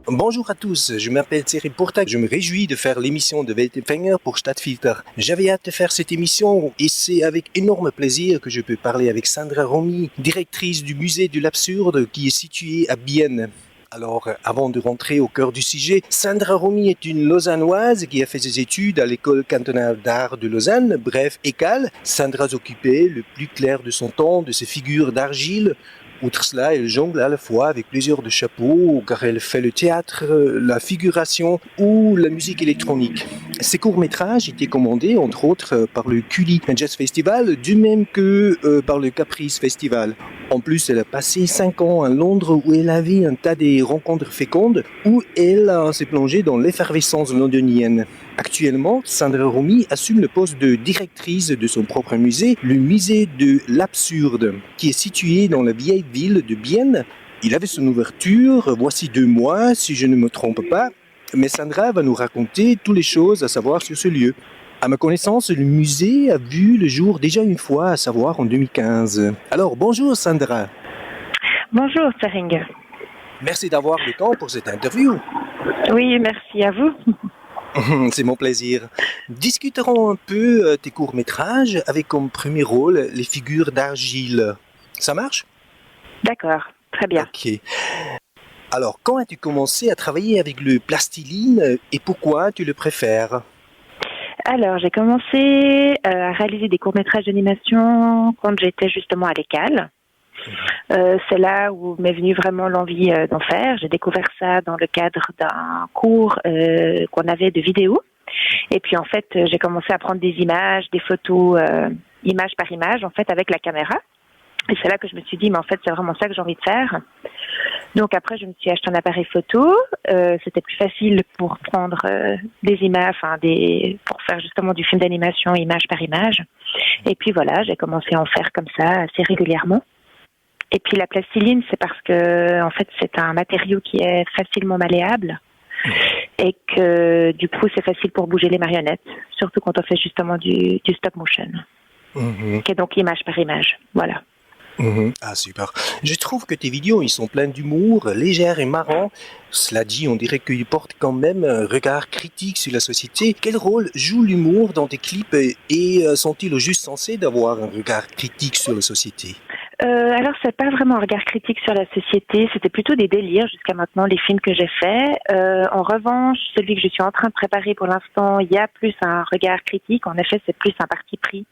Bonjour à tous, je m'appelle Thierry Portac, je me réjouis de faire l'émission de Weltempfänger pour Stadtfilter. J'avais hâte de faire cette émission et c'est avec énorme plaisir que je peux parler avec Sandra Romy, directrice du musée de l'absurde qui est situé à Bienne. Alors, avant de rentrer au cœur du sujet, Sandra Romy est une Lausannoise qui a fait ses études à l'école cantonale d'art de Lausanne, bref, ECAL. Sandra s'occupait le plus clair de son temps de ses figures d'argile. Outre cela, elle jongle à la fois avec plusieurs de chapeaux, car elle fait le théâtre, la figuration ou la musique électronique. Ses courts-métrages étaient commandés, entre autres, par le Cully Jazz Festival, du même que par le Caprice Festival. En plus, elle a passé 5 ans à Londres où elle avait un tas de rencontres fécondes, où elle s'est plongée dans l'effervescence londonienne. Actuellement, Sandra Romy assume le poste de directrice de son propre musée, le musée de l'absurde, qui est situé dans la vieille ville de Bienne. Il avait son ouverture, voici 2 mois, si je ne me trompe pas, mais Sandra va nous raconter toutes les choses à savoir sur ce lieu. À ma connaissance, le musée a vu le jour déjà une fois, à savoir en 2015. Alors, bonjour Sandra. Bonjour Tsering. Merci d'avoir le temps pour cette interview. Oui, merci à vous. C'est mon plaisir. Discuterons un peu tes courts-métrages avec comme premier rôle les figures d'argile. Ça marche? D'accord, très bien. Ok. Alors, quand as-tu commencé à travailler avec le plastiline et pourquoi tu le préfères? Alors, j'ai commencé à réaliser des courts-métrages d'animation quand j'étais justement à l'ECAL. C'est là où m'est venue vraiment l'envie d'en faire. J'ai découvert ça dans le cadre d'un cours qu'on avait de vidéo. Et puis en fait, j'ai commencé à prendre des images, des photos, image par image, en fait, avec la caméra. Et c'est là que je me suis dit, mais en fait, c'est vraiment ça que j'ai envie de faire. Donc après, je me suis acheté un appareil photo. C'était plus facile pour prendre des images, pour faire justement du film d'animation, image par image. Et puis voilà, j'ai commencé à en faire comme ça, assez régulièrement. Et puis la plastiline, c'est parce que en fait, c'est un matériau qui est facilement malléable et que du coup, c'est facile pour bouger les marionnettes, surtout quand on fait justement du stop motion, qui est donc image par image. Voilà. Ah, super. Je trouve que tes vidéos, ils sont pleins d'humour, légères et marrants. Cela dit, on dirait qu'ils portent quand même un regard critique sur la société. Quel rôle joue l'humour dans tes clips et sont-ils au juste censés d'avoir un regard critique sur la société? Alors, c'est pas vraiment un regard critique sur la société, c'était plutôt des délires jusqu'à maintenant, les films que j'ai faits. En revanche, celui que je suis en train de préparer pour l'instant, il y a plus un regard critique. En effet, c'est plus un parti pris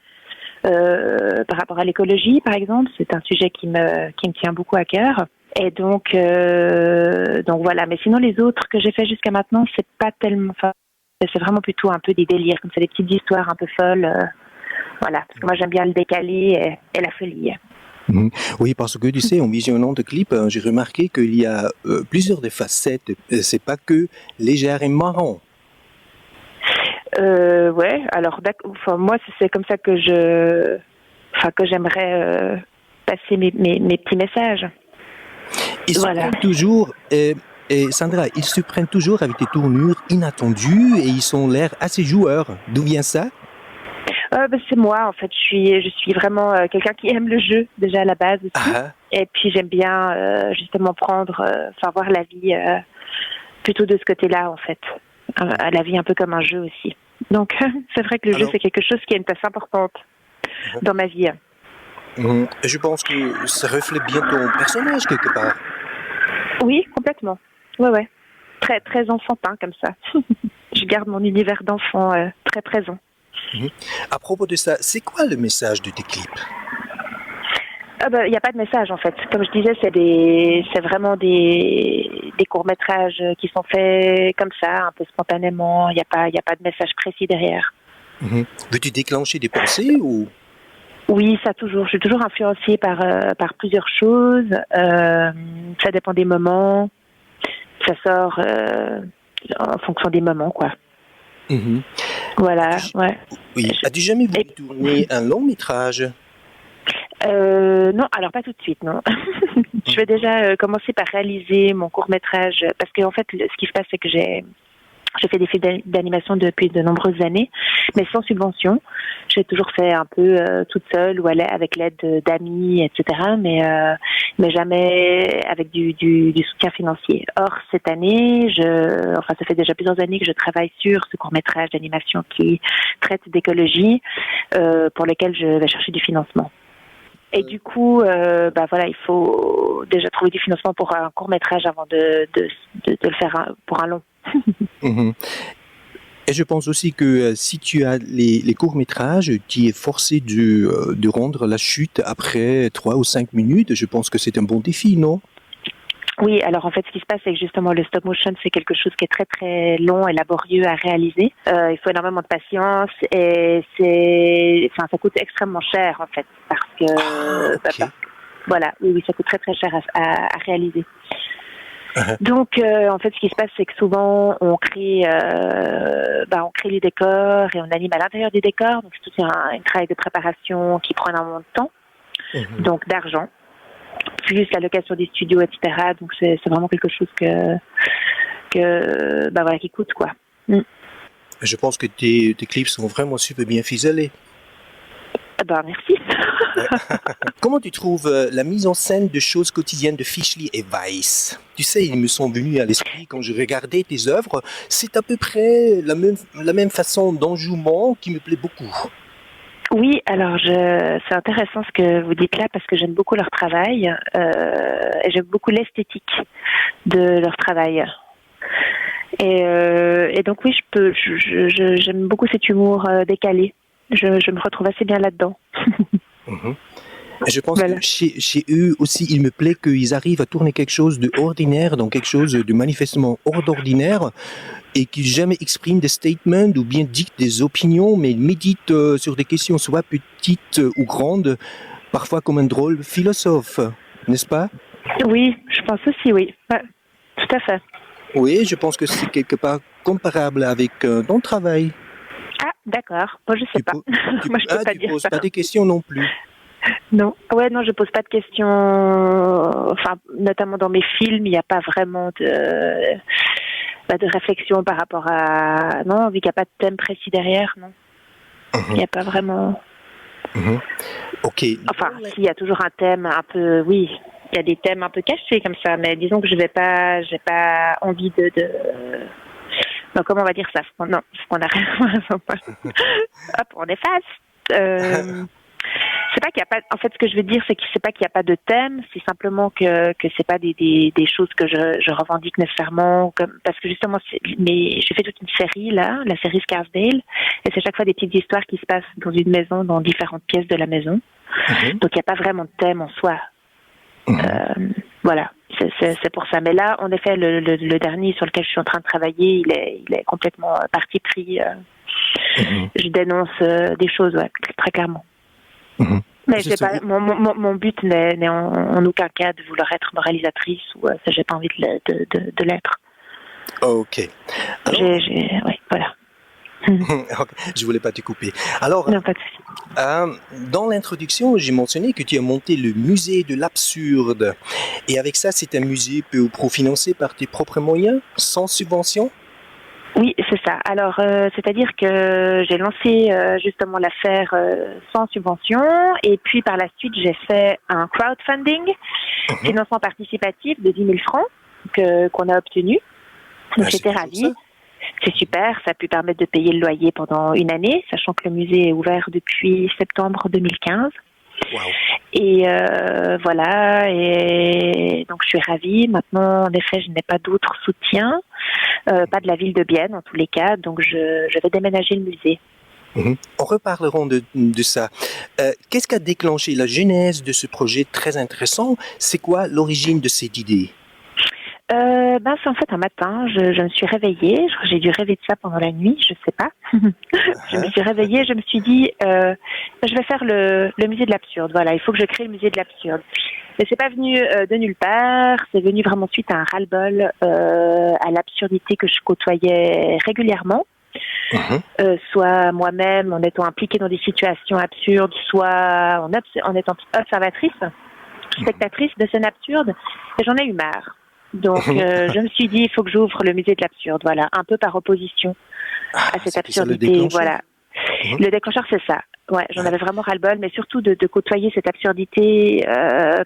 par rapport à l'écologie, par exemple. C'est un sujet qui me tient beaucoup à cœur. Et donc voilà. Mais sinon, les autres que j'ai fait jusqu'à maintenant, c'est pas tellement. Enfin, c'est vraiment plutôt un peu des délires, comme ça, des petites histoires un peu folles. Voilà, parce que moi j'aime bien le décalé et la folie. Oui, parce que tu sais, en visionnant de clips, j'ai remarqué qu'il y a plusieurs des facettes. C'est pas que légère et marrant. Ouais. Alors, moi, c'est comme ça que j'aimerais passer mes petits messages. Ils se prennent toujours. Et Sandra, ils se prennent toujours avec des tournures inattendues et ils ont l'air assez joueurs. D'où vient ça? C'est moi, en fait. Je suis vraiment quelqu'un qui aime le jeu, déjà à la base aussi. Et puis, j'aime bien, justement, voir la vie plutôt de ce côté-là, en fait. La vie un peu comme un jeu aussi. Donc, c'est vrai que le jeu, c'est quelque chose qui a une place importante dans ma vie. Je pense que ça reflète bien ton personnage, quelque part. Oui, complètement. Ouais. Très, très enfantin, comme ça. Je garde mon univers d'enfant très présent. À propos de ça, c'est quoi le message de tes clips? Il n'y a pas de message, en fait. Comme je disais, c'est vraiment des courts-métrages qui sont faits comme ça, un peu spontanément. Il n'y a pas de message précis derrière. Veux-tu déclencher des pensées ou? Oui, ça toujours. Je suis toujours influencée par plusieurs choses. Ça dépend des moments. Ça sort en fonction des moments, quoi. Voilà, ouais. Oui. As-tu jamais voulu tourner un long métrage? Non, alors pas tout de suite, non. Je vais déjà commencer par réaliser mon court-métrage, parce qu'en fait, ce qui se passe, c'est que j'ai J'ai fait des films d'animation depuis de nombreuses années, mais sans subvention. J'ai toujours fait un peu toute seule ou avec l'aide d'amis, etc. Mais jamais avec du soutien financier. Or, cette année, ça fait déjà plusieurs années que je travaille sur ce court-métrage d'animation qui traite d'écologie, pour lequel je vais chercher du financement. Et du coup, il faut déjà trouver du financement pour un court-métrage avant de le faire pour un long. Mhm. Et je pense aussi que si tu as les courts-métrages, tu es forcé de rendre la chute après 3 ou 5 minutes. Je pense que c'est un bon défi, non? Oui, alors en fait, ce qui se passe, c'est que justement, le stop motion, c'est quelque chose qui est très très long et laborieux à réaliser. Il faut énormément de patience et ça coûte extrêmement cher en fait, parce que Okay. voilà, oui, ça coûte très très cher à réaliser. Donc, en fait, ce qui se passe, c'est que souvent, on crée les décors et on anime à l'intérieur des décors. Donc, c'est tout un travail de préparation qui prend énormément de temps, donc d'argent, plus la location des studios, etc. Donc, c'est vraiment quelque chose qui coûte, quoi. Je pense que tes clips sont vraiment super bien ficelés. Merci. Comment tu trouves la mise en scène de choses quotidiennes de Fischli et Weiss? Tu sais, ils me sont venus à l'esprit quand je regardais tes œuvres. C'est à peu près la même façon d'enjouement qui me plaît beaucoup. Oui, alors c'est intéressant ce que vous dites là parce que j'aime beaucoup leur travail et j'aime beaucoup l'esthétique de leur travail. Et donc oui, j'aime beaucoup cet humour décalé. Je me retrouve assez bien là-dedans. Je pense que chez eux aussi, il me plaît qu'ils arrivent à tourner quelque chose de ordinaire dans quelque chose de manifestement hors d'ordinaire et qu'ils jamais expriment des statements ou bien dictent des opinions, mais ils méditent sur des questions soit petites ou grandes, parfois comme un drôle philosophe, n'est-ce pas? Oui, je pense aussi, oui. Ouais, tout à fait. Oui, je pense que c'est quelque part comparable avec ton travail. Ah, d'accord. Moi, je sais pas. Moi, je peux pas Tu dire poses ça. pas des questions non plus. Non. Ouais, non, je pose pas de questions. Enfin, notamment dans mes films, il n'y a pas vraiment de réflexion par rapport à. Non, vu qu'il n'y a pas de thème précis derrière, non. Il n'y a pas vraiment. Ok. Enfin, s'il y a toujours un thème un peu. Oui, il y a des thèmes un peu cachés comme ça, mais disons que j'ai pas envie de. Non, comment on va dire ça? Non, on arrête. Hop, on efface. C'est pas qu'il y a pas. En fait, ce que je veux dire, c'est que c'est pas qu'il n'y a pas de thème. C'est simplement que c'est pas des choses que je revendique nécessairement, parce que justement, mais j'ai fait toute une série là, la série Scarsdale, et c'est chaque fois des petites histoires qui se passent dans une maison, dans différentes pièces de la maison. Donc il n'y a pas vraiment de thème en soi. Voilà, c'est pour ça. Mais là, en effet, le dernier sur lequel je suis en train de travailler, il est complètement parti pris. Je dénonce des choses, ouais, très clairement. Mais c'est pas mon but n'est en aucun cas de vouloir être moralisatrice ou ça, j'ai pas envie de l'être. Ok. Alors... Oui, voilà. Je voulais pas te couper. Alors, non, pas de souci. dans l'introduction, j'ai mentionné que tu as monté le musée de l'absurde. Et avec ça, c'est un musée peu ou prou financé par tes propres moyens, sans subvention? Oui, c'est ça. Alors, c'est-à-dire que j'ai lancé justement l'affaire sans subvention et puis par la suite, j'ai fait un crowdfunding, financement participatif de 10 000 francs qu'on a obtenu. Donc, j'étais ravie. C'est super, ça a pu permettre de payer le loyer pendant une année, sachant que le musée est ouvert depuis septembre 2015. Wow. Et voilà, et donc je suis ravie. Maintenant, en effet, je n'ai pas d'autre soutien, pas de la ville de Bienne en tous les cas, donc je vais déménager le musée. On reparleront de ça. Qu'est-ce qui a déclenché la genèse de ce projet très intéressant? C'est quoi l'origine de cette idée? C'est en fait un matin, je me suis réveillée, j'ai dû rêver de ça pendant la nuit, je sais pas. Je me suis réveillée, je me suis dit, je vais faire le musée de l'absurde, voilà, il faut que je crée le musée de l'absurde. Mais c'est pas venu de nulle part, c'est venu vraiment suite à un ras-le-bol à l'absurdité que je côtoyais régulièrement. Soit moi-même en étant impliquée dans des situations absurdes, soit en étant observatrice, spectatrice de scènes absurdes, et j'en ai eu marre. Donc, je me suis dit, il faut que j'ouvre le musée de l'absurde, voilà, un peu par opposition à cette absurdité, voilà. Le déclencheur, c'est ça. Ouais, j'en avais vraiment ras-le-bol, mais surtout de côtoyer cette absurdité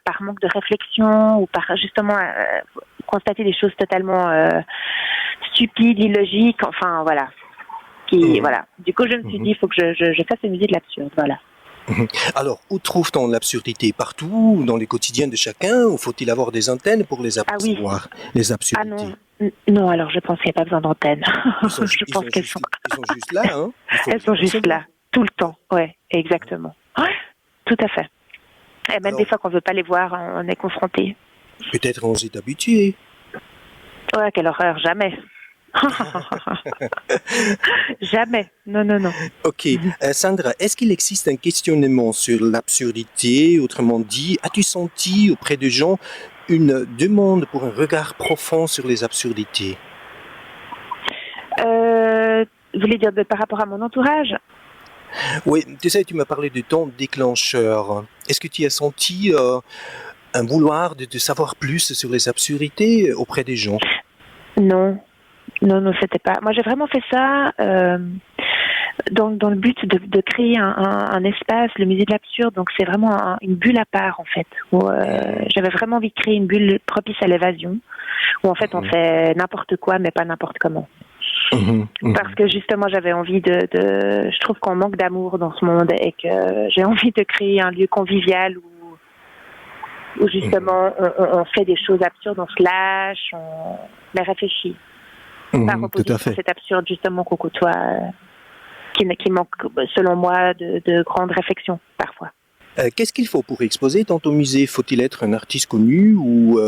par manque de réflexion ou par justement constater des choses totalement stupides, illogiques, enfin voilà. Voilà. Du coup, je me suis dit, il faut que je fasse le musée de l'absurde, voilà. Alors, où trouve-t-on l'absurdité? Partout, dans les quotidiens de chacun, ou faut-il avoir des antennes pour les apercevoir, les absurdités? Non, alors je pense qu'il n'y a pas besoin d'antennes. Je pense qu'elles sont juste là, hein? Elles sont juste là, tout le temps, ouais, exactement. Ouais, tout à fait. Et même des fois qu'on ne veut pas les voir, on est confronté. Peut-être on s'est habitué. Ouais, quelle horreur, jamais. Jamais, non. Ok, Sandra, est-ce qu'il existe un questionnement sur l'absurdité? Autrement dit, as-tu senti auprès de gens une demande pour un regard profond sur les absurdités? Vous voulez dire par rapport à mon entourage? Oui, tu sais, tu m'as parlé de ton déclencheur. Est-ce que tu as senti un vouloir de savoir plus sur les absurdités auprès des gens? Non, c'était pas. Moi, j'ai vraiment fait ça dans le but de créer un espace, le musée de l'absurde. Donc, c'est vraiment une bulle à part, en fait. Où j'avais vraiment envie de créer une bulle propice à l'évasion, où en fait, on fait n'importe quoi, mais pas n'importe comment. Parce que justement, j'avais envie je trouve qu'on manque d'amour dans ce monde et que j'ai envie de créer un lieu convivial où justement, on fait des choses absurdes, on se lâche, on les réfléchit. Par opposition à cet absurde justement qu'on côtoie, qui manque selon moi de grandes réflexions parfois. Qu'est-ce qu'il faut pour exposer dans ton musée? Faut-il être un artiste connu ou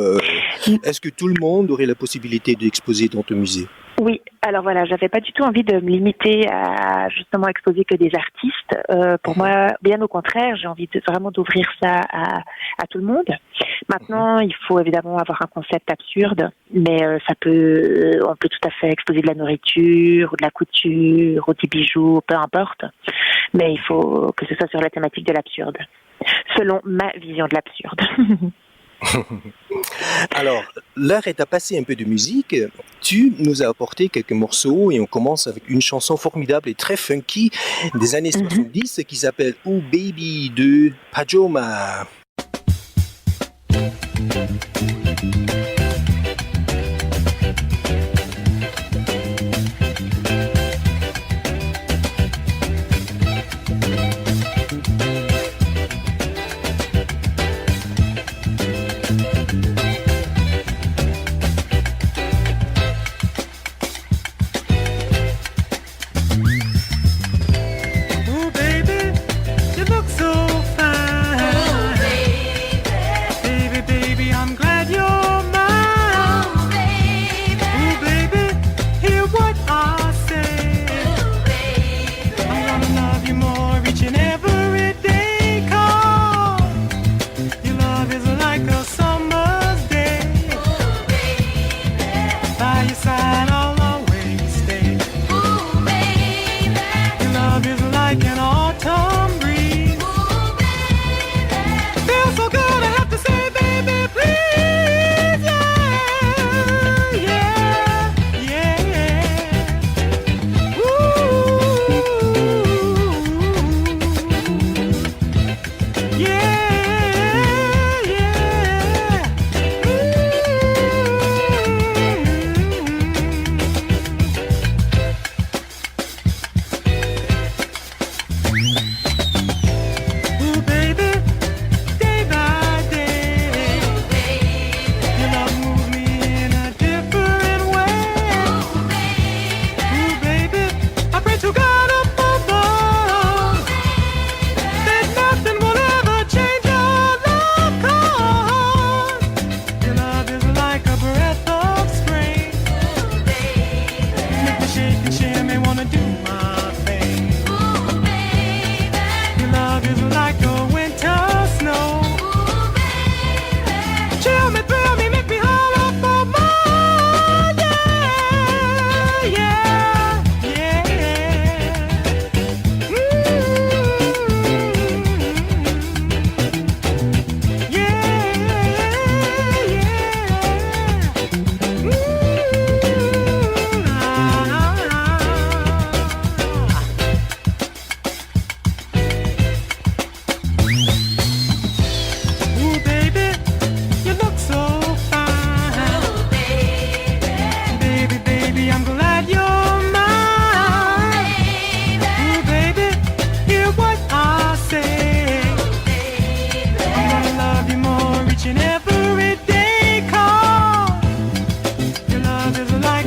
est-ce que tout le monde aurait la possibilité d'exposer dans ton musée? Oui, alors voilà, j'avais pas du tout envie de me limiter à justement exposer que des artistes. Pour moi, bien au contraire, j'ai envie vraiment d'ouvrir ça à tout le monde. Maintenant, il faut évidemment avoir un concept absurde, mais on peut tout à fait exposer de la nourriture ou de la couture ou des bijoux, peu importe. Mais il faut que ce soit sur la thématique de l'absurde, selon ma vision de l'absurde. Alors, l'heure est à passer un peu de musique. Tu nous as apporté quelques morceaux et on commence avec une chanson formidable et très funky des années 70 qui s'appelle Oh Baby de Pajoma.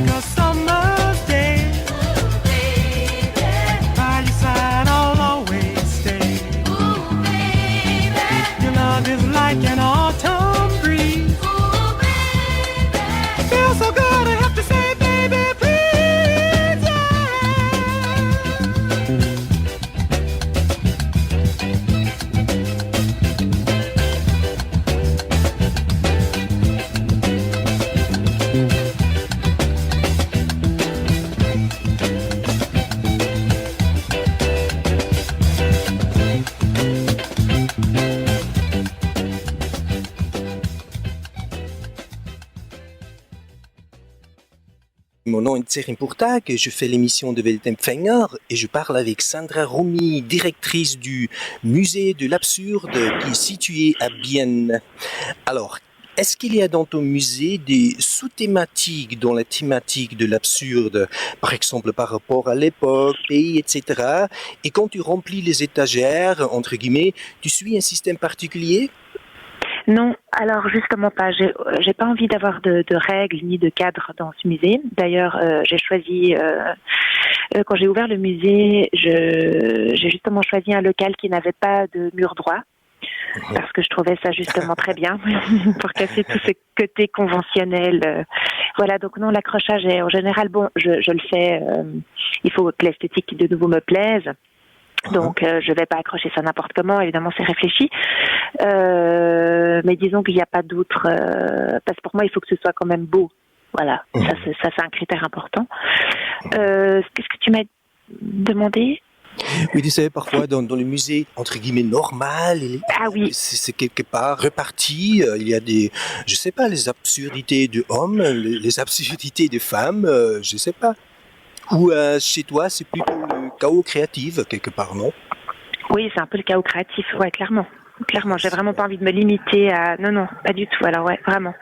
like a summer's day. Ooh, baby. By your side I'll always stay. Ooh, baby. Your love is like an autumn breeze. Ooh, baby. It feels so good I have to say, baby, please, Mon nom est Tserim Pourtag, je fais l'émission de Weltempfänger et je parle avec Sandra Romy, directrice du musée de l'absurde qui est situé à Bienne. Alors, est-ce qu'il y a dans ton musée des sous-thématiques dans la thématique de l'absurde, par exemple par rapport à l'époque, pays, etc. Et quand tu remplis les étagères, entre guillemets, tu suis un système particulier ? Non, alors justement pas. J'ai pas envie d'avoir de règles ni de cadres dans ce musée. D'ailleurs, j'ai choisi quand j'ai ouvert le musée, j'ai justement choisi un local qui n'avait pas de mur droit parce que je trouvais ça justement très bien pour casser tout ce côté conventionnel. Voilà, donc non, l'accrochage est en général bon. Je le fais. Il faut que l'esthétique de nouveau me plaise. Donc, je vais pas accrocher ça n'importe comment. Évidemment, c'est réfléchi. Mais disons qu'il n'y a pas d'autre... parce que pour moi, il faut que ce soit quand même beau. Voilà, ça c'est un critère important. Qu'est-ce que tu m'as demandé ? Oui, tu sais, parfois dans le musée, entre guillemets, normal, Ah oui. c'est quelque part reparti. Il y a des, je sais pas, les absurdités de hommes, les absurdités de femmes, je sais pas. Ou chez toi, c'est plutôt le chaos créatif, quelque part, non ? Oui, c'est un peu le chaos créatif, ouais, clairement. Clairement, j'ai vraiment pas envie de me limiter à... Non, pas du tout, alors ouais, vraiment.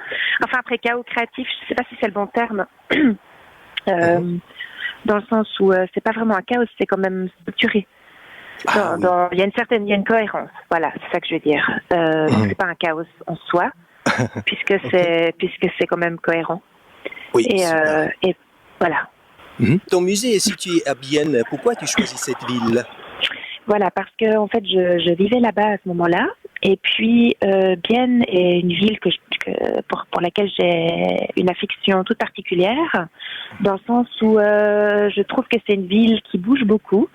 Enfin, après, chaos créatif, je sais pas si c'est le bon terme, dans le sens où c'est pas vraiment un chaos, c'est quand même structuré. Il y a une cohérence, voilà, c'est ça que je veux dire. Donc c'est pas un chaos en soi, puisque c'est quand même cohérent. Oui, et voilà. Ton musée est situé à Bienne. Pourquoi tu choisis cette ville ? Voilà, parce que en fait, je vivais là-bas à ce moment-là, et puis Bienne est une ville pour laquelle j'ai une affection toute particulière, dans le sens où je trouve que c'est une ville qui bouge beaucoup,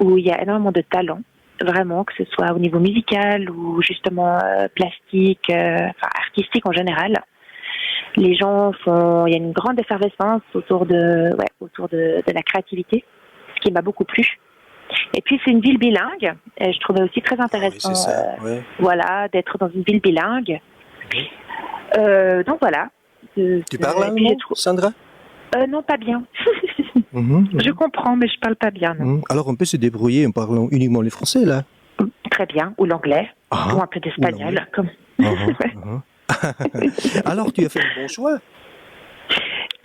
où il y a énormément de talent, vraiment, que ce soit au niveau musical ou justement plastique, artistique en général. Les gens il y a une grande effervescence autour de la créativité, ce qui m'a beaucoup plu. Et puis c'est une ville bilingue, et je trouvais aussi très intéressant, voilà, d'être dans une ville bilingue. Donc voilà. Tu parles allemand, Sandra ? Non, pas bien. Je comprends, mais je parle pas bien. Non. Alors on peut se débrouiller en parlant uniquement le français là ? Très bien, ou l'anglais, ou un peu d'espagnol. Comme... Alors tu as fait le bon choix.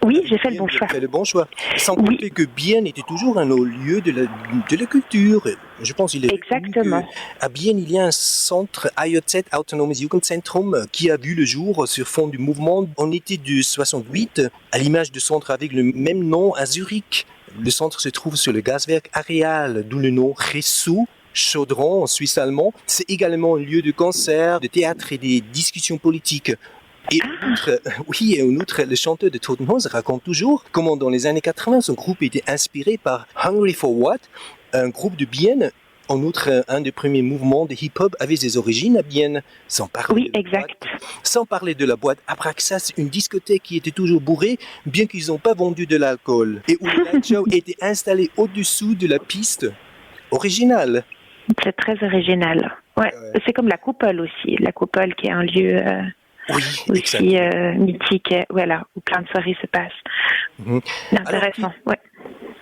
Oui, j'ai fait le bon choix. Tu as fait le bon choix. Sans compter que Bienne était toujours un haut lieu de la culture. Je pense qu'il est exactement. À Bienne, il y a un centre AJZ, Autonomes Jugendzentrum, qui a vu le jour sur fond du mouvement en été de 68, à l'image du centre avec le même nom à Zurich. Le centre se trouve sur le gazwerk Areal, d'où le nom Ressou. Chaudron en suisse allemand, c'est également un lieu de concert, de théâtre et des discussions politiques. Et en outre, le chanteur de Totenhose raconte toujours comment dans les années 80, son groupe était inspiré par Hungry for What, un groupe de Bienne. En outre, un des premiers mouvements de hip-hop avait ses origines à Bienne. Sans parler de la boîte Abraxas, une discothèque qui était toujours bourrée, bien qu'ils n'ont pas vendu de l'alcool. Et où le light show était installé au-dessous de la piste originale. C'est très original. Ouais. C'est comme la Coupole aussi. La Coupole qui est un lieu aussi mythique, voilà, où plein de soirées se passent. Intéressant,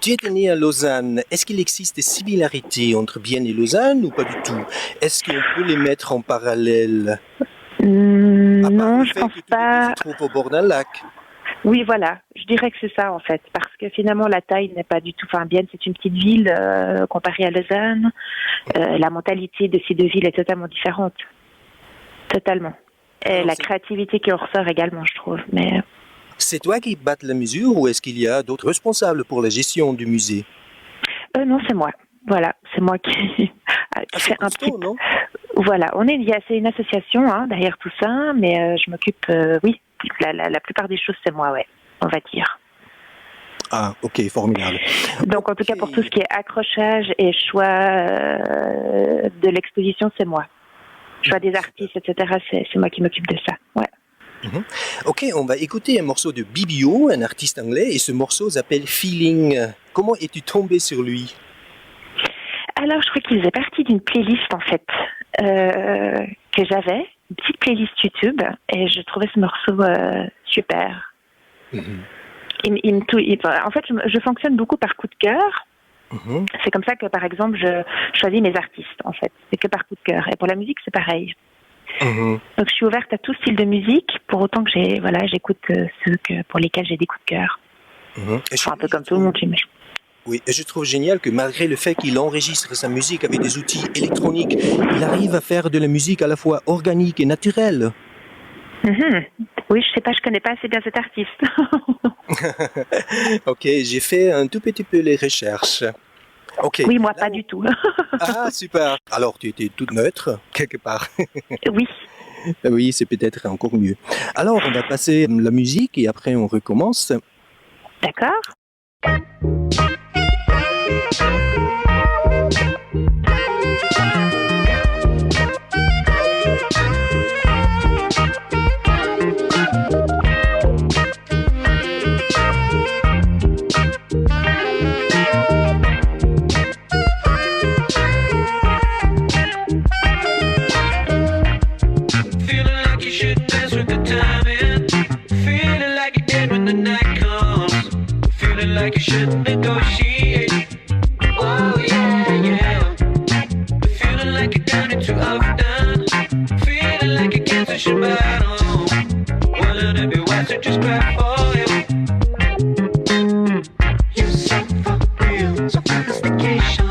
Tu étais né à Lausanne. Est-ce qu'il existe des similarités entre Bienne et Lausanne ou pas du tout ? Est-ce qu'on peut les mettre en parallèle ? Non, je pense pas. Tu se trouves au bord d'un lac. Oui, voilà. Je dirais que c'est ça, en fait. Parce que finalement, la taille n'est pas du tout... Enfin, Bienne, c'est une petite ville comparée à Lausanne. La mentalité de ces deux villes est totalement différente. Totalement. Et la créativité qui en ressort également, je trouve. Mais... C'est toi qui battes la mesure ou est-ce qu'il y a d'autres responsables pour la gestion du musée? Non, c'est moi. Voilà, c'est moi qui fais un petit. Non? Voilà, c'est une association derrière tout ça, mais je m'occupe, oui, la plupart des choses, c'est moi, ouais, on va dire. Ah, ok, formidable. Donc, en tout cas, pour tout ce qui est accrochage et choix de l'exposition, c'est moi. Choix des artistes, etc., c'est moi qui m'occupe de ça, ouais. Ok, on va écouter un morceau de BBO, un artiste anglais, et ce morceau s'appelle Feeling. Comment es-tu tombé sur lui? Alors, je crois qu'il faisait partie d'une playlist, en fait, que j'avais, une petite playlist YouTube, et je trouvais ce morceau super. En fait, je fonctionne beaucoup par coup de cœur. C'est comme ça que, par exemple, je choisis mes artistes, en fait. C'est que par coup de cœur. Et pour la musique, c'est pareil. Donc, je suis ouverte à tout style de musique, pour autant que j'écoute ceux pour lesquels j'ai des coups de cœur. Un peu comme tout le monde, j'imagine. Oui, et je trouve génial que malgré le fait qu'il enregistre sa musique avec des outils électroniques, il arrive à faire de la musique à la fois organique et naturelle. Oui, je sais pas, je connais pas assez bien cet artiste. Ok, j'ai fait un tout petit peu les recherches. Okay. Oui, moi pas du tout. Ah, super. Alors, tu étais toute neutre, quelque part. Oui. Oui, c'est peut-être encore mieux. Alors, on va passer la musique et après on recommence. D'accord. Like you should negotiate. Oh yeah, yeah. Feeling like you're done it too often. Feeling like you can't switch your battle. Willing to be wise, so just grab for you. You're so for real, so sophistication.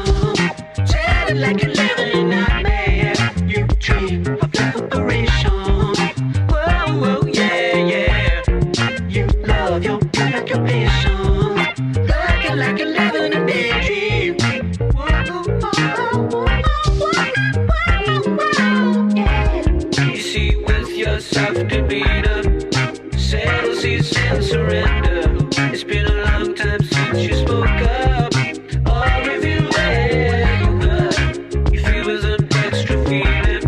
Feeling like you're living in a nightmare. You dream of liberation. Whoa, whoa, yeah, yeah. You love your preoccupation. Like you're living a daydream. You see, with your soft demeanor, settle, cease and surrender. It's been a long time since you spoke up, or revealed where you were. You feel with an extra feeling,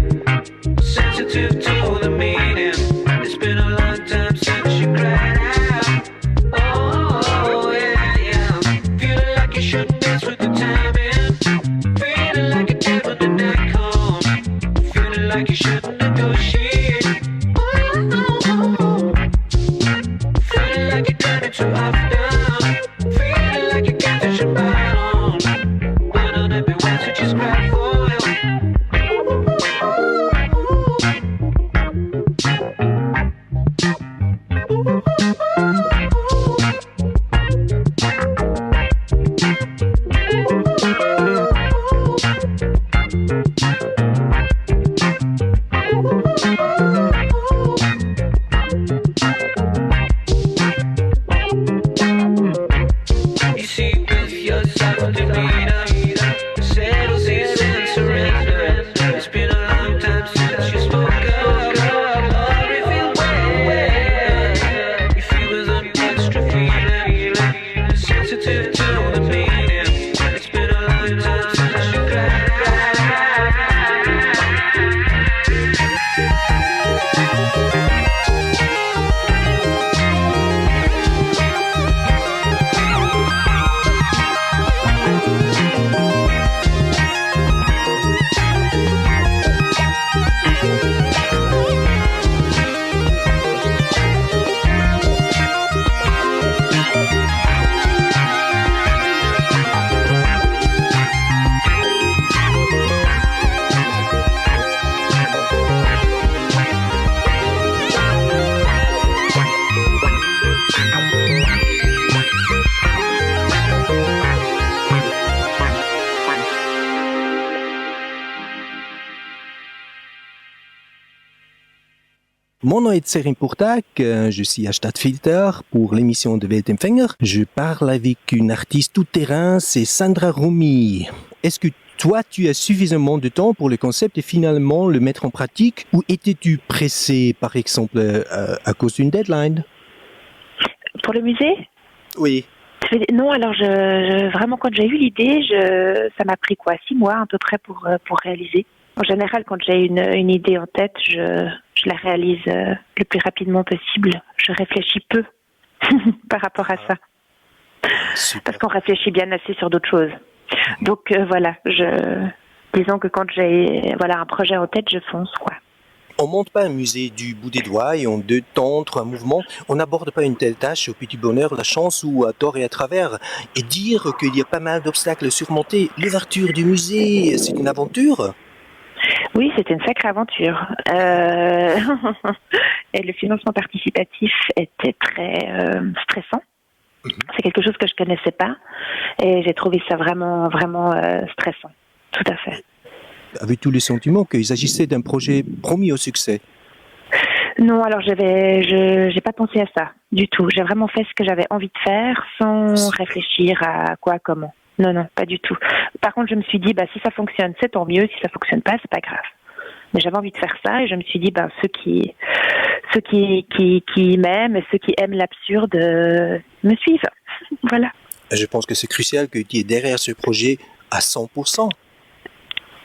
sensitive to the meaning. It's been a long time since you cried out. Oh yeah, yeah. Feeling like you should dance with the timing. Feeling like a dead when the night comes. Feeling like you should negotiate. Feeling like you Mon nom est Serin Pourtak, je suis à Stadtfilter pour l'émission de Weltempfänger. Je parle avec une artiste tout-terrain, c'est Sandra Romy. Est-ce que toi, tu as suffisamment de temps pour le concept et finalement le mettre en pratique, ou étais-tu pressé, par exemple, à cause d'une deadline? Pour le musée? Oui. Non, alors vraiment quand j'ai eu l'idée, ça m'a pris 6 mois à peu près pour réaliser. En général, quand j'ai une idée en tête, je la réalise le plus rapidement possible. Je réfléchis peu par rapport à ça. Super. Parce qu'on réfléchit bien assez sur d'autres choses. Donc voilà, disons que quand j'ai un projet en tête, je fonce, quoi. On monte pas un musée du bout des doigts et en 2 temps, 3 mouvements. On n'aborde pas une telle tâche au petit bonheur, la chance ou à tort et à travers. Et dire qu'il y a pas mal d'obstacles à surmonter. L'ouverture du musée, c'est une aventure. Oui, c'était une sacrée aventure. Et le financement participatif était très stressant. C'est quelque chose que je connaissais pas et j'ai trouvé ça vraiment stressant. Tout à fait. Avec tous les sentiments qu'il s'agissait d'un projet promis au succès. Non, alors j'ai pas pensé à ça du tout. J'ai vraiment fait ce que j'avais envie de faire sans réfléchir à quoi, comment. Non, pas du tout. Par contre, je me suis dit, si ça fonctionne, c'est tant mieux. Si ça fonctionne pas, c'est pas grave. Mais j'avais envie de faire ça et je me suis dit, ceux qui m'aiment et ceux qui aiment l'absurde me suivent. Voilà. Je pense que c'est crucial que tu es derrière ce projet à 100%.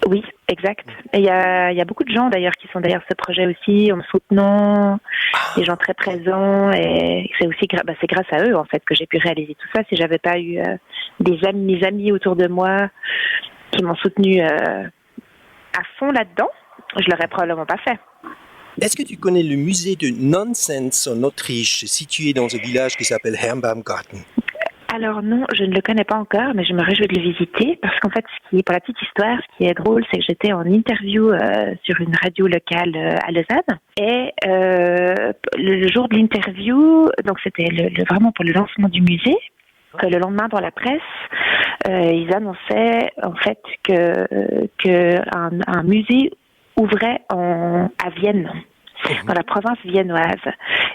Oui, exact. Et il y a beaucoup de gens d'ailleurs qui sont derrière ce projet aussi, en me soutenant, des gens très présents. Et c'est aussi c'est grâce à eux en fait que j'ai pu réaliser tout ça. Si j'avais pas eu mes amis autour de moi qui m'ont soutenu à fond là-dedans, je l'aurais probablement pas fait. Est-ce que tu connais le musée de Nonsense en Autriche, situé dans un village qui s'appelle Herrenbaumgarten? Alors non, je ne le connais pas encore, mais je me réjouis de le visiter parce qu'en fait, pour la petite histoire, ce qui est drôle, c'est que j'étais en interview sur une radio locale à Lausanne et le jour de l'interview, donc c'était vraiment pour le lancement du musée, que le lendemain dans la presse, ils annonçaient en fait que un musée ouvrait à Vienne, dans la province viennoise,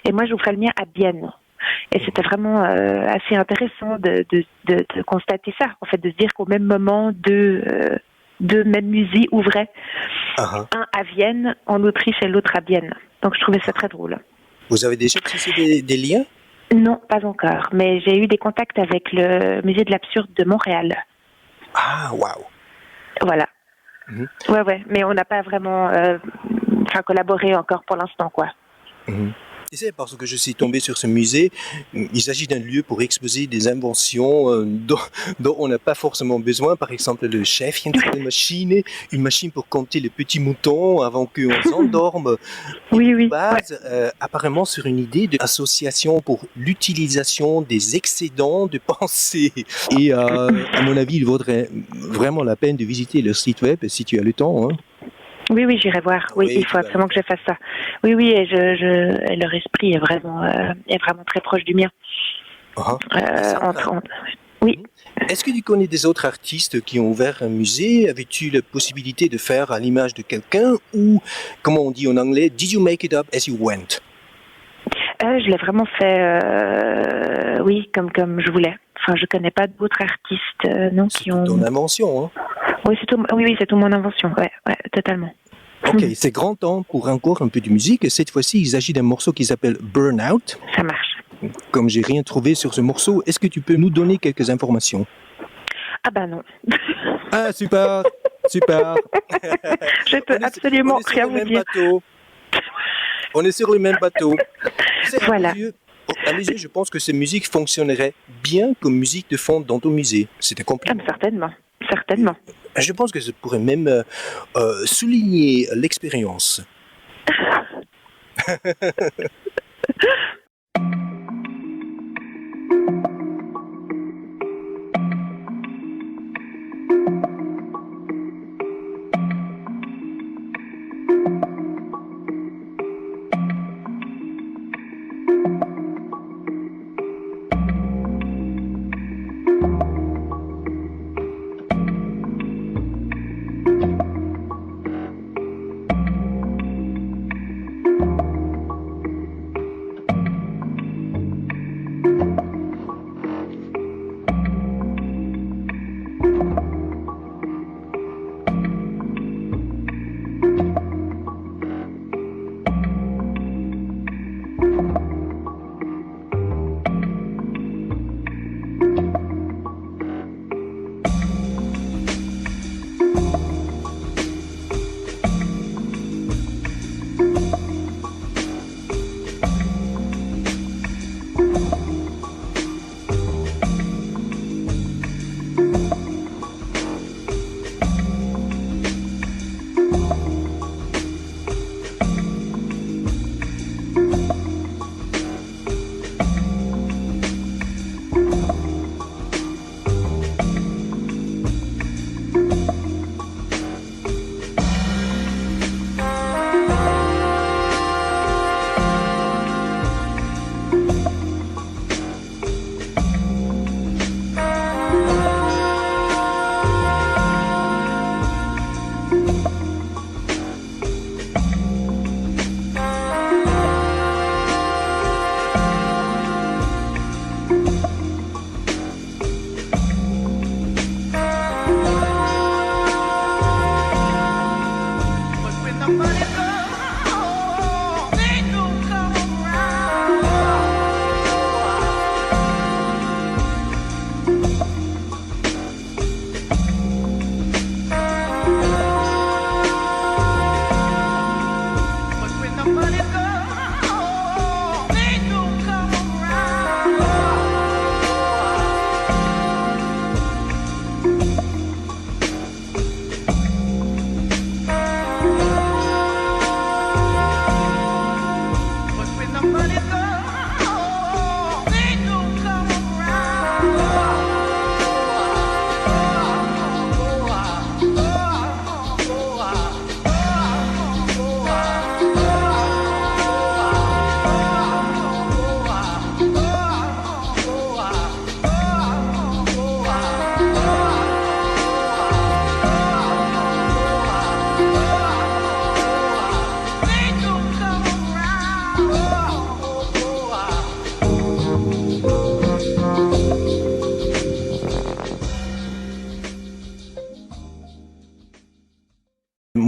et moi j'ouvrais le mien à Bienne. Et c'était vraiment assez intéressant de constater ça, en fait, de se dire qu'au même moment, deux mêmes musées ouvraient, un à Vienne, en Autriche, et l'autre à Bienne. Donc je trouvais ça très drôle. Vous avez déjà tissé des liens? Non, pas encore, mais j'ai eu des contacts avec le musée de l'absurde de Montréal. Ah, waouh! Voilà. Ouais, mais on n'a pas vraiment collaboré encore pour l'instant, quoi. C'est parce que je suis tombé sur ce musée. Il s'agit d'un lieu pour exposer des inventions dont on n'a pas forcément besoin. Par exemple, le chef, il y a une machine pour compter les petits moutons avant qu'on s'endorme. Oui. Base, apparemment sur une idée d'association pour l'utilisation des excédents de pensée. Et à mon avis, il vaudrait vraiment la peine de visiter le site web si tu as le temps. Oui, j'irai voir. Oui, il faut absolument que je fasse ça. Oui, et et leur esprit est vraiment très proche du mien. Oui. Est-ce que tu connais des autres artistes qui ont ouvert un musée? Avais-tu la possibilité de faire à l'image de quelqu'un ou, comment on dit en anglais, did you make it up as you went? Je l'ai vraiment fait, oui, comme je voulais. Enfin, je connais pas d'autres artistes, non, qui ont. C'est ton invention, hein? Oui, c'est tout mon invention. Ouais, totalement. Ok, c'est grand temps pour encore un peu de musique. Cette fois-ci, il s'agit d'un morceau qui s'appelle Burnout. Ça marche. Comme j'ai rien trouvé sur ce morceau, est-ce que tu peux nous donner quelques informations? Ah non. Ah, super. Je peux absolument rien vous dire. On est sur le même bateau. Voilà. À mes yeux, je pense que cette musique fonctionnerait bien comme musique de fond dans ton musée. C'était compliqué. Certainement. Je pense que ça pourrait même souligner l'expérience.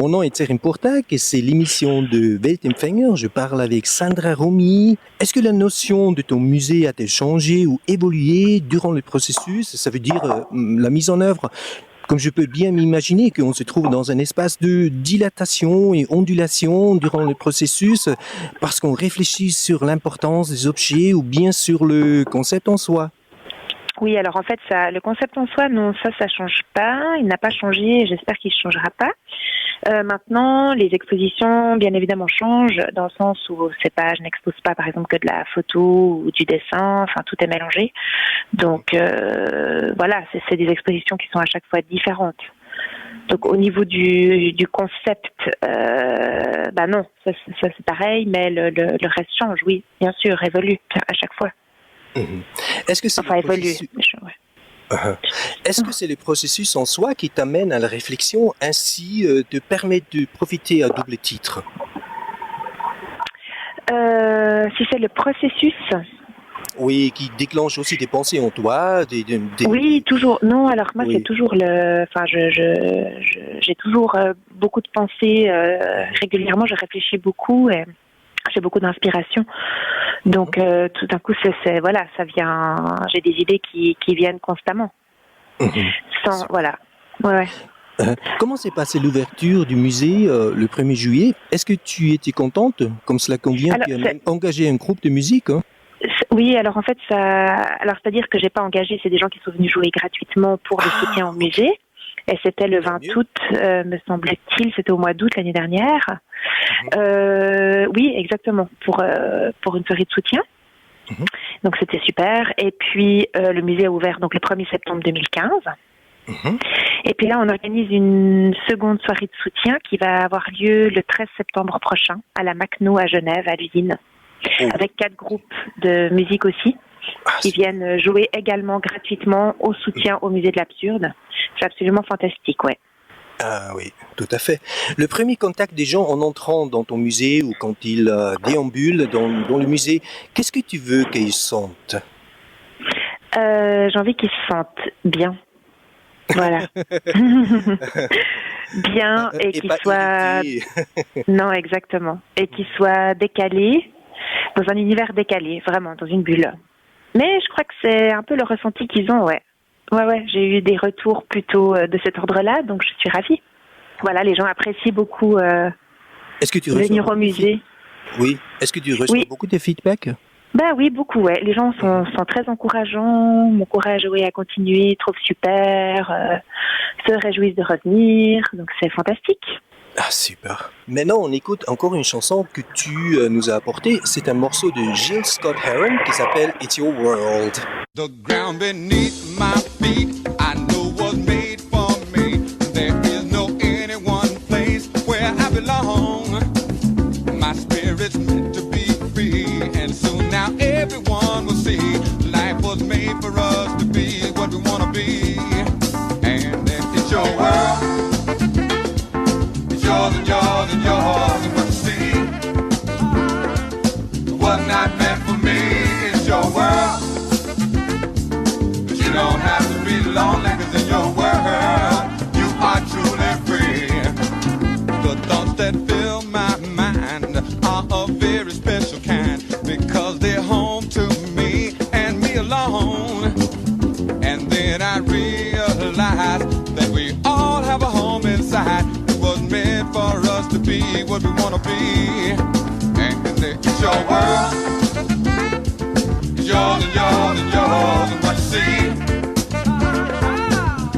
Mon nom est Tserim Portak et c'est l'émission de Weltempfänger. Je parle avec Sandra Romy. Est-ce que la notion de ton musée a-t-elle changé ou évolué durant le processus? Ça veut dire la mise en œuvre. Comme je peux bien m'imaginer qu'on se trouve dans un espace de dilatation et ondulation durant le processus parce qu'on réfléchit sur l'importance des objets ou bien sur le concept en soi. Oui, alors en fait, le concept en soi, non, ça change pas. Il n'a pas changé et j'espère qu'il ne changera pas. Maintenant, les expositions, bien évidemment, changent dans le sens où je n'expose pas, par exemple, que de la photo ou du dessin. Enfin, tout est mélangé. Donc, voilà, c'est des expositions qui sont à chaque fois différentes. Donc, au niveau du concept, non, ça c'est pareil, mais le reste change, oui, bien sûr, évolue à chaque fois. Est-ce que c'est Est-ce que c'est le processus en soi qui t'amène à la réflexion, ainsi te permet de profiter à double titre? Si c'est le processus. Oui, qui déclenche aussi des pensées en toi. Oui, toujours. Non, alors moi Oui. c'est toujours j'ai toujours beaucoup de pensées régulièrement. Je réfléchis beaucoup et j'ai beaucoup d'inspiration. Donc tout d'un coup, voilà, ça vient. J'ai des idées qui viennent constamment. Voilà. Ouais. Comment s'est passée l'ouverture du musée le 1er juillet? Est-ce que tu étais contente, comme cela convient? Alors, Tu as même engagé un groupe de musique, hein? Oui, alors en fait, c'est-à-dire que j'ai pas engagé, c'est des gens qui sont venus jouer gratuitement pour le soutien au musée. Et c'était le 20 août, me semble-t-il, c'était au mois d'août l'année dernière. Oui, exactement, pour une soirée de soutien. Donc c'était super. Et puis le musée a ouvert donc le 1er septembre 2015. Et puis là, on organise une seconde soirée de soutien qui va avoir lieu le 13 septembre prochain à la Macno à Genève, à l'usine. Avec 4 groupes de musique aussi, qui viennent jouer également gratuitement au soutien au musée de l'absurde. C'est absolument fantastique, ouais. Ah oui, tout à fait. Le premier contact des gens en entrant dans ton musée ou quand ils déambulent dans le musée, qu'est-ce que tu veux qu'ils sentent? J'ai envie qu'ils se sentent bien. Voilà. Bien et qu'ils soient... Non, exactement. Et qu'ils soient décalés, dans un univers décalé, vraiment, dans une bulle. Mais je crois que c'est un peu le ressenti qu'ils ont, ouais. Ouais, j'ai eu des retours plutôt de cet ordre-là, donc je suis ravie. Voilà, les gens apprécient beaucoup Est-ce que tu venir au musée. Oui. Est-ce que tu reçois beaucoup de feedback? Ben oui, beaucoup, ouais. Les gens sont très encourageants, m'encouragent à continuer, trouvent super, se réjouissent de revenir, donc c'est fantastique. Ah, super. Maintenant, on écoute encore une chanson que tu nous as apportée. C'est un morceau de Jill Scott Heron qui s'appelle It's Your World. The ground beneath my feet, I know was made for me. There is no any one place where I belong. My spirit's meant to be free, and soon now everyone will see life was made for us to be what we want to be. And it's your world. Yours and yours and yours and what you see. What's not meant for me is your world. But you don't have to be lonely, 'cause in your world you are truly free. The thoughts that fill my mind are a very special kind, because they're home to me and me alone. And then I realize that we all have a home inside. Was meant for us to be what we want to be. And it's your world. It's yours and yours and yours and what you see.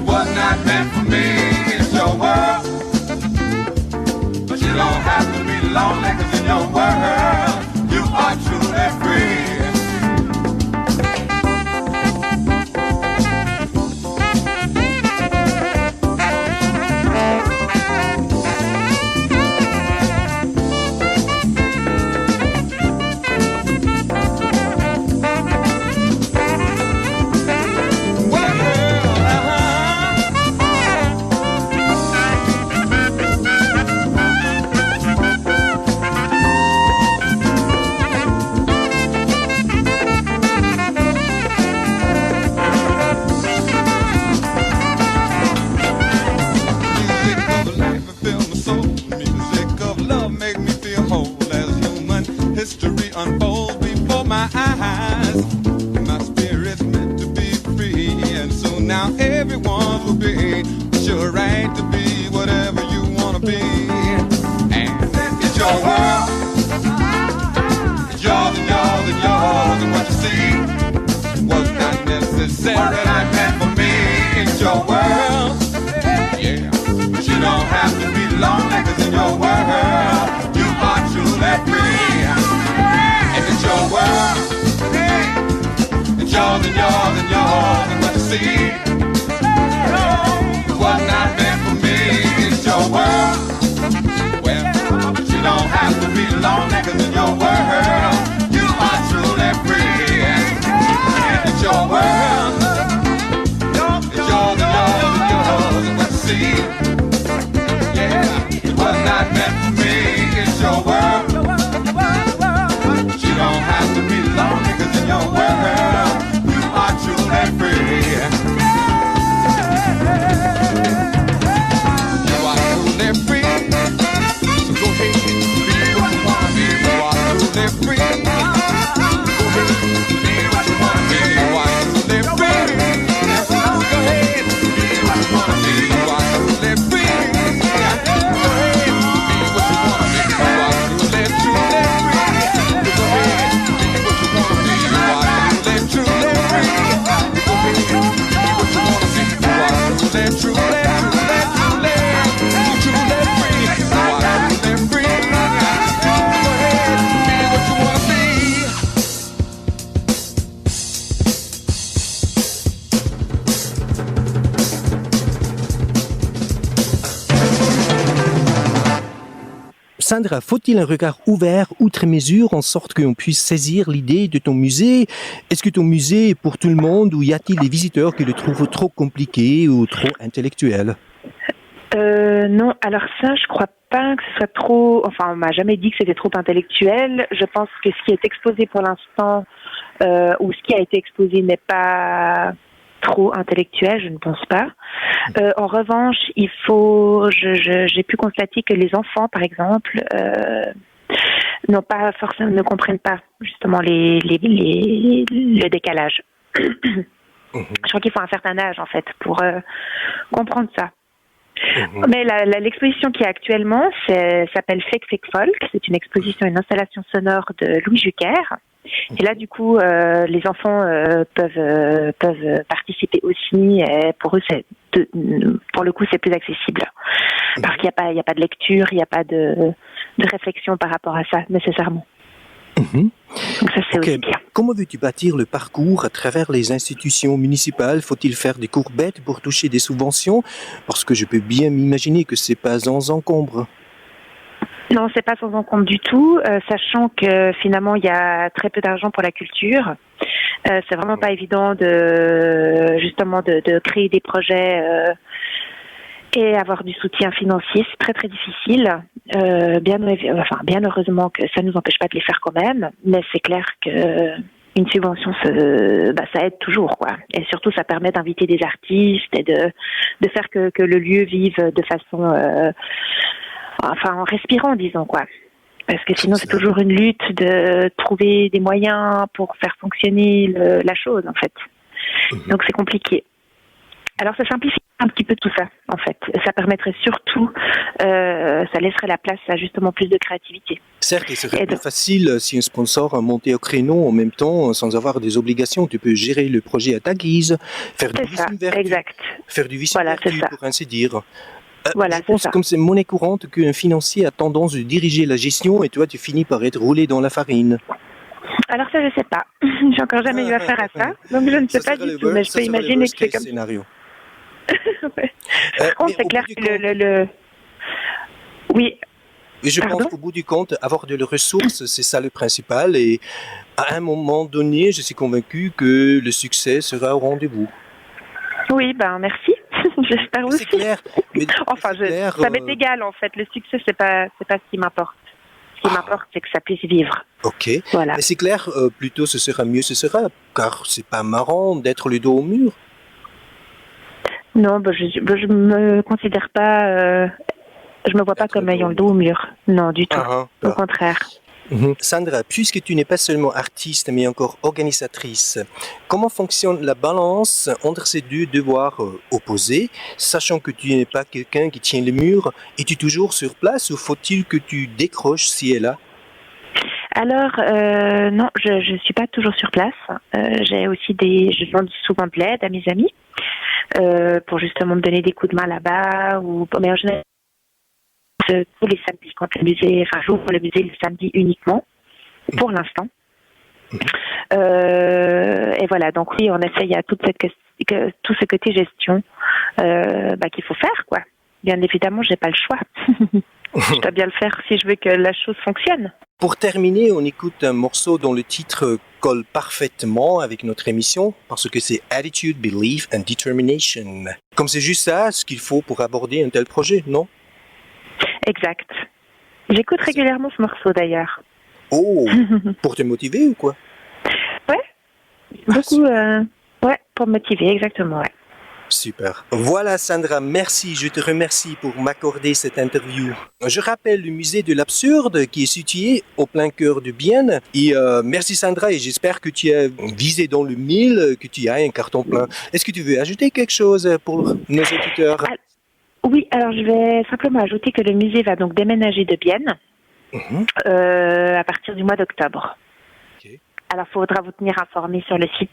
What's not meant for me is your world. But you don't have to be lonely, 'cause in your world you are truly free. now everyone will be. It's your right to be whatever you want to be. And it's your world. It's yours and yours and yours. And what you see was not necessarily meant for me. It's your world. Yeah. But you don't have to be lonely, 'cause in your world you are truly free. And it's your world. It's yours and yours and yours. And what you see was not meant for me. It's your world. Well, but you don't have to be lonely, 'cause in your world you are truly free. And it's your world. It's yours and yours and yours. And what you see, yeah, it was not meant for me. It's your world. But you don't have to be lonely, 'cause in your world you are truly free. You are truly free. So go ahead, be what you wanna be. You are truly free. Go ahead, be what you wanna be. You are truly free. So go ahead, be what you wanna be. You are truly free. Go ahead, be what you wanna be. You are truly, truly free. Go ahead, be what you wanna be. You are truly, truly free. Go ahead, be what you wanna be. You are truly, truly, truly, truly, truly free. You are truly free. Go ahead, be what you wanna be. Sandra, faut-il un regard ouvert outre mesure en sorte qu'on puisse saisir l'idée de ton musée? Est-ce que ton musée est pour tout le monde ou y a-t-il des visiteurs qui le trouvent trop compliqué ou trop intellectuel? Non, alors ça, je crois pas que ce soit trop... Enfin, on m'a jamais dit que c'était trop intellectuel. Je pense que ce qui est exposé pour l'instant, ou ce qui a été exposé n'est pas trop intellectuel, je ne pense pas. En revanche, j'ai pu constater que les enfants, par exemple, ne comprennent pas justement le décalage. Je crois qu'il faut un certain âge, en fait, pour comprendre ça. Mais l'exposition qui est actuellement s'appelle Fake Fake Folk. C'est une exposition, une installation sonore de Louis Jucker. Et là, du coup, les enfants peuvent participer aussi. Et pour eux, pour le coup, c'est plus accessible parce qu'il n'y a pas de lecture, il n'y a pas de réflexion par rapport à ça nécessairement. Donc ça, c'est aussi bien. Comment veux-tu bâtir le parcours à travers les institutions municipales? Faut-il faire des courbettes pour toucher des subventions? Parce que je peux bien m'imaginer que c'est pas sans encombre. Non, c'est pas sans encombre du tout, sachant que finalement il y a très peu d'argent pour la culture. C'est vraiment pas évident de créer des projets et avoir du soutien financier. C'est très très difficile. Bien heureusement que ça nous empêche pas de les faire quand même, mais c'est clair que une subvention, ça aide toujours, quoi. Et surtout, ça permet d'inviter des artistes et de faire que le lieu vive de façon en respirant, disons, quoi. Parce que sinon, c'est toujours une lutte de trouver des moyens pour faire fonctionner la chose, en fait. Donc, c'est compliqué. Alors, ça simplifie un petit peu tout ça, en fait. Ça permettrait surtout, ça laisserait la place à justement plus de créativité. Certes, il serait plus facile si un sponsor a monté au créneau en même temps, sans avoir des obligations. Tu peux gérer le projet à ta guise, faire du vice vertu, pour ainsi dire. Je pense, comme c'est monnaie courante, qu'un financier a tendance de diriger la gestion et toi, tu finis par être roulé dans la farine. Alors ça, je sais pas. J'ai encore jamais eu affaire à ça, donc je ne sais pas du tout, mais je peux imaginer que c'est comme scénario. Par contre, c'est clair que Oui. Et je pense qu'au bout du compte, avoir de les ressources, c'est ça le principal. Et à un moment donné, je suis convaincu que le succès sera au rendez-vous. Oui, merci. J'espère aussi. C'est clair. Mais ça m'est égal en fait. Le succès, c'est pas ce qui m'importe. Ce qui m'importe, c'est que ça puisse vivre. Ok. Voilà. Mais c'est clair. Plutôt, ce sera mieux, ce sera. Car c'est pas marrant d'être le dos au mur. Non, je me considère pas. Je me vois pas comme ayant le dos au mur. Non, du tout. Au contraire. Sandra, puisque tu n'es pas seulement artiste, mais encore organisatrice, comment fonctionne la balance entre ces deux devoirs opposés, sachant que tu n'es pas quelqu'un qui tient le mur? Es-tu toujours sur place ou faut-il que tu décroches ci et là? Alors, non, je ne suis pas toujours sur place. Je demande souvent de l'aide à mes amis pour justement me donner des coups de main là-bas. Mais en général, tous les samedis, j'ouvre le musée le samedi uniquement, pour l'instant. Et voilà, donc oui, en effet, il y a tout ce côté gestion qu'il faut faire, quoi. Bien évidemment, j'ai pas le choix. Je dois bien le faire si je veux que la chose fonctionne. Pour terminer, on écoute un morceau dont le titre colle parfaitement avec notre émission, parce que c'est Attitude, Belief and Determination. Comme c'est juste ça, ce qu'il faut pour aborder un tel projet, non? Exact. J'écoute régulièrement ce morceau d'ailleurs. Oh, pour te motiver ou quoi? Ouais, beaucoup. Ouais, pour me motiver, exactement, ouais. Super. Voilà Sandra, merci, je te remercie pour m'accorder cette interview. Je rappelle le musée de l'absurde qui est situé au plein cœur de Bienne. Et merci Sandra, et j'espère que tu as visé dans le 1000, que tu as un carton plein. Est-ce que tu veux ajouter quelque chose pour nos auditeurs? Oui, alors je vais simplement ajouter que le musée va donc déménager de Bienne à partir du mois d'octobre. Okay. Alors il faudra vous tenir informé sur le site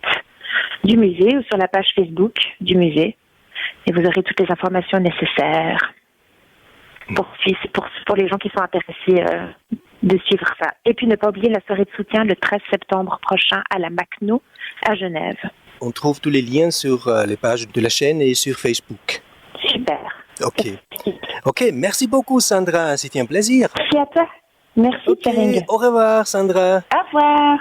du musée ou sur la page Facebook du musée et vous aurez toutes les informations nécessaires pour les gens qui sont intéressés de suivre ça. Et puis ne pas oublier la soirée de soutien le 13 septembre prochain à la Macno à Genève. On trouve tous les liens sur les pages de la chaîne et sur Facebook. Super. Ok, merci beaucoup Sandra, c'était un plaisir. Merci à toi. Merci Kering. Au revoir Sandra. Au revoir.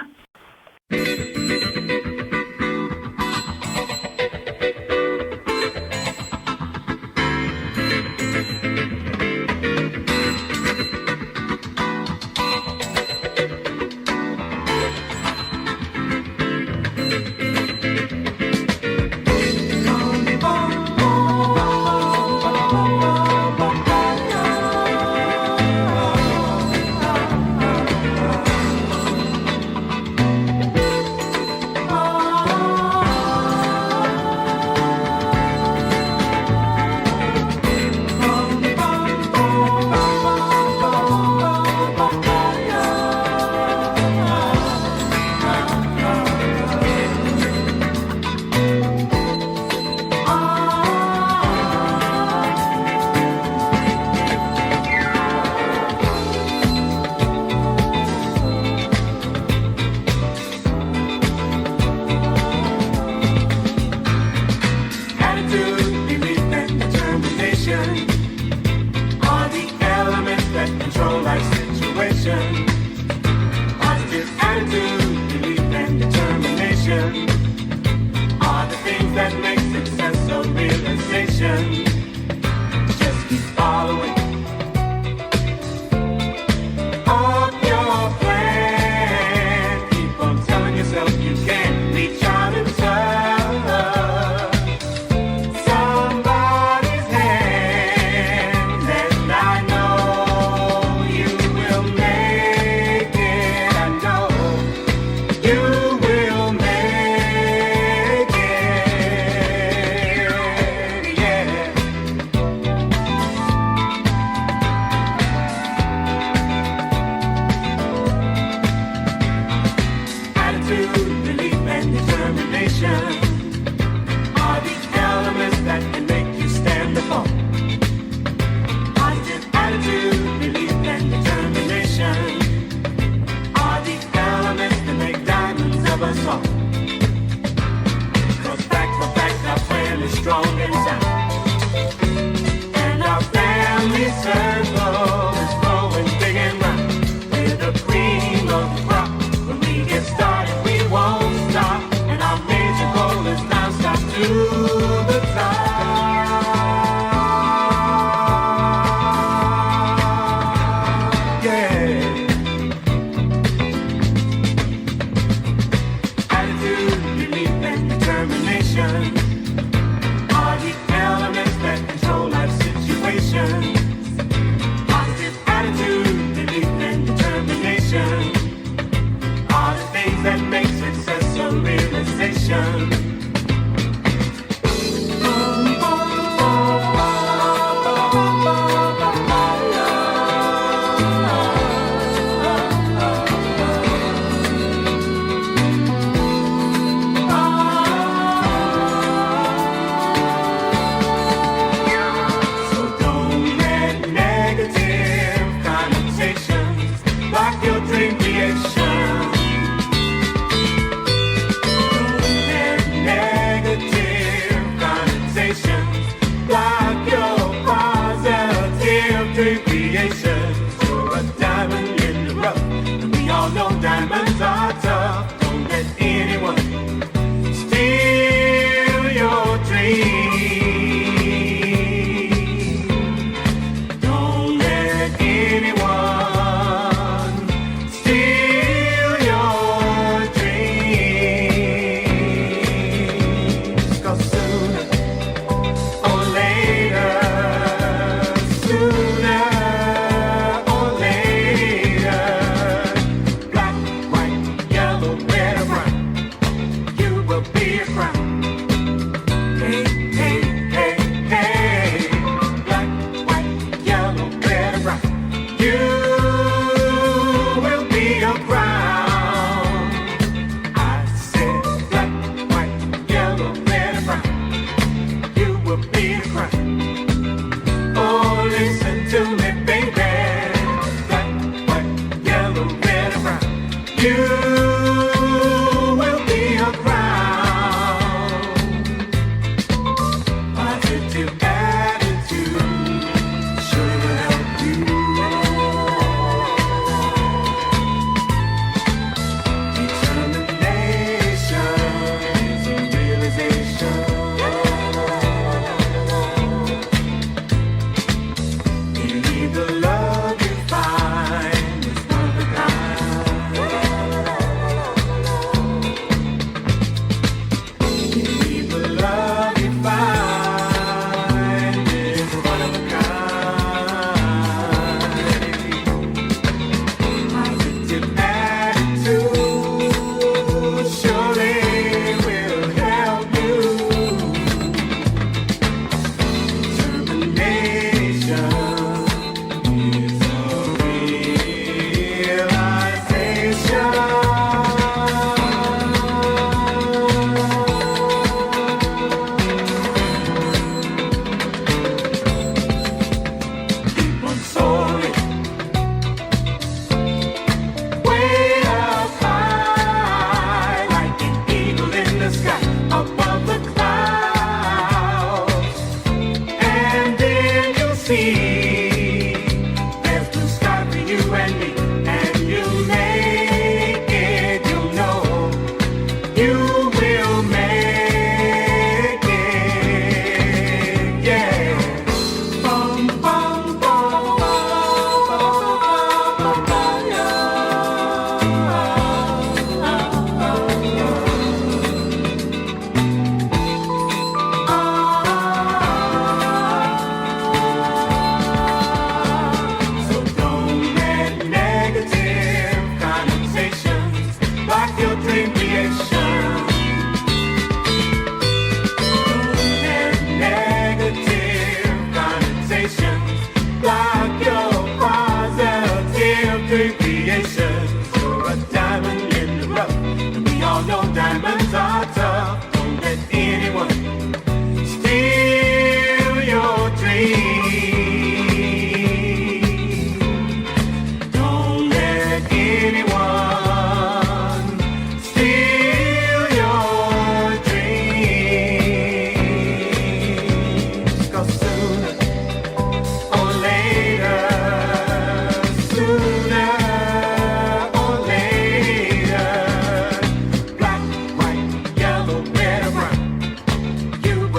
Positive attitude, belief and determination.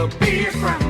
will be a crime.